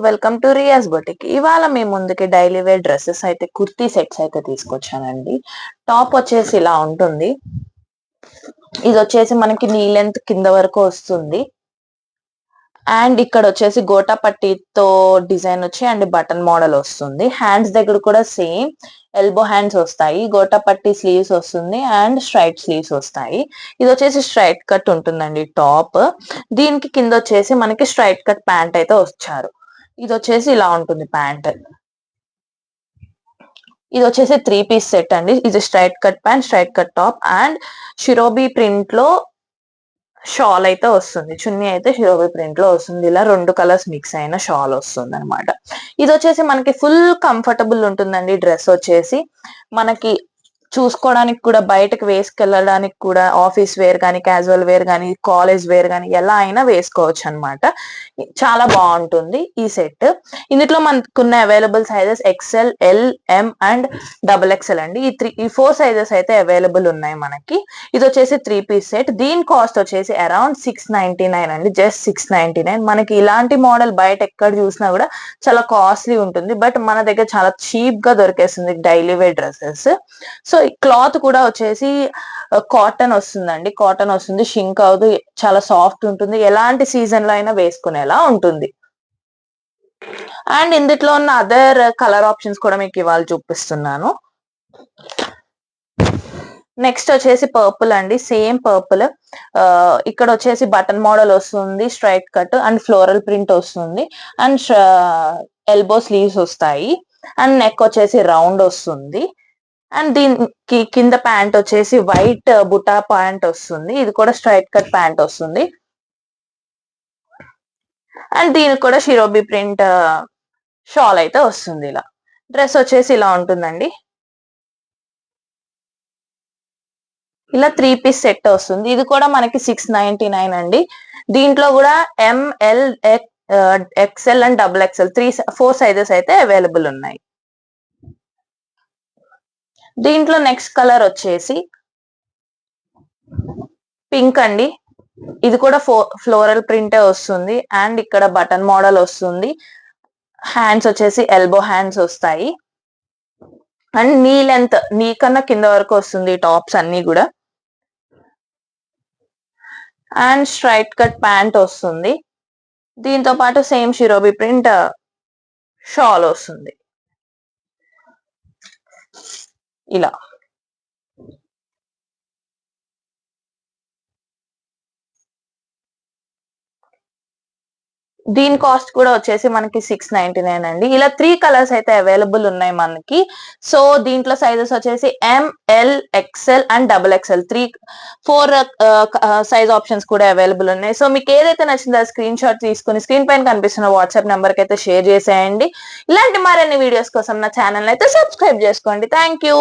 Welcome to రియాస్ boutique. ఇవాళ మీ ముందుకి daily wear dresses అయితే కుర్తీ సెట్స్ అయితే తీసుకొచ్చానండి. టాప్ వచ్చేసి ఇలా ఉంటుంది. ఇది వచ్చేసి మనకి నీ లెంత్ కింద వరకు వస్తుంది. అండ్ ఇక్కడ వచ్చేసి గోటా పట్టీతో డిజైన్ వచ్చి అండ్ బటన్ మోడల్ వస్తుంది. హ్యాండ్స్ దగ్గర కూడా సేమ్ ఎల్బో హ్యాండ్స్ వస్తాయి. గోటా పట్టీ స్లీవ్స్ వస్తుంది అండ్ స్ట్రైట్ స్లీవ్స్ వస్తాయి. ఇది వచ్చేసి స్ట్రైట్ కట్ ఉంటుందండి టాప్. దీనికి కింద వచ్చేసి మనకి స్ట్రైట్ కట్ ప్యాంట్ అయితే వచ్చారు. ఇది వచ్చేసి ఇలా ఉంటుంది ప్యాంట్. ఇది వచ్చేసి 3 పీస్ సెట్ అండి. ఇది straight cut pant, straight cut top and షిరోబీ ప్రింట్ లో షాల్ అయితే వస్తుంది. చున్నీ అయితే షిరోబీ ప్రింట్ లో వస్తుంది. ఇలా 2 కలర్స్ మిక్స్ అయిన షాల్ వస్తుంది అనమాట. ఇది వచ్చేసి మనకి ఫుల్ కంఫర్టబుల్ ఉంటుందండి. డ్రెస్ వచ్చేసి మనకి చూసుకోవడానికి కూడా, బయటకు వేసుకెళ్ళడానికి కూడా, ఆఫీస్ వేర్ కానీ, క్యాజువల్ వేర్ కానీ, కాలేజ్ వేర్ కానీ ఎలా అయినా వేసుకోవచ్చు అనమాట. చాలా బాగుంటుంది ఈ సెట్. ఇందులో మనకున్న available sizes XL, L, M and XXL అండి. ఈ 4 సైజెస్ అయితే అవైలబుల్ ఉన్నాయి మనకి. ఇది వచ్చేసి 3 పీస్ సెట్. దీని కాస్ట్ వచ్చేసి అరౌండ్ 699 అండి. జస్ట్ 699. మనకి ఇలాంటి మోడల్ బయట ఎక్కడ చూసినా కూడా చాలా కాస్ట్లీ ఉంటుంది. బట్ మన దగ్గర చాలా చీప్ గా దొరికేస్తుంది డైలీ వేర్ డ్రెస్సెస్. సో ఈ క్లాత్ కూడా వచ్చేసి కాటన్ వస్తుందండి. కాటన్ వస్తుంది, షింక్ అవుతుంది, చాలా సాఫ్ట్ ఉంటుంది. ఎలాంటి సీజన్ లో అయినా వేసుకునేలా ఉంటుంది. అండ్ ఇందులో ఉన్న అదర్ కలర్ ఆప్షన్స్ కూడా మీకు ఇవాళ చూపిస్తున్నాను. నెక్స్ట్ వచ్చేసి పర్పుల్ అండి. Same purple. ఇక్కడ వచ్చేసి బటన్ మోడల్ వస్తుంది, straight cut and floral print వస్తుంది అండ్ ఎల్బో స్లీవ్స్ వస్తాయి అండ్ నెక్ వచ్చేసి రౌండ్ వస్తుంది. అండ్ దీనికి కింద ప్యాంట్ వచ్చేసి వైట్ బుటా ప్యాంట్ వస్తుంది. ఇది కూడా స్ట్రైట్ కట్ ప్యాంట్ వస్తుంది. అండ్ దీనికి కూడా షిరోబీ ప్రింట్ షాల్ అయితే వస్తుంది. ఇలా డ్రెస్ వచ్చేసి ఇలా ఉంటుందండి. ఇలా 3 పీస్ సెట్ వస్తుంది. ఇది కూడా మనకి 699 అండి. దీంట్లో కూడా ML, XL and XXL 4 sizes అయితే అవైలబుల్ ఉన్నాయి. దీంట్లో నెక్స్ట్ కలర్ వచ్చేసి పింక్ అండి. ఇది కూడా ఫ్లోరల్ ప్రింటే వస్తుంది అండ్ ఇక్కడ బటన్ మోడల్ వస్తుంది. హ్యాండ్స్ వచ్చేసి ఎల్బో హ్యాండ్స్ వస్తాయి అండ్ నీ లెంత్, నీ కన్నా కింద వరకు వస్తుంది టాప్స్ అన్ని కూడా. అండ్ స్ట్రైట్ కట్ ప్యాంట్ వస్తుంది. దీంతో పాటు సేమ్ షిరోబీ ప్రింట్ షాల్ వస్తుంది. ఇలా దీని కాస్ట్ కూడా వచ్చేసి మనకి 699 అండి. ఇలా 3 కలర్స్ అయితే అవైలబుల్ ఉన్నాయి మనకి. సో దీంట్లో సైజెస్ వచ్చేసి ML, XL and XXL 4 size options కూడా అవైలబుల్ ఉన్నాయి. సో మీకు ఏదైతే నచ్చిందో స్క్రీన్ షాట్ తీసుకుని స్క్రీన్ పైన కనిపిస్తున్న వాట్సాప్ నెంబర్ కి అయితే షేర్ చేసేయండి. ఇలాంటి మరిన్ని వీడియోస్ కోసం నా ఛానల్ అయితే సబ్స్క్రైబ్ చేసుకోండి. Thank you.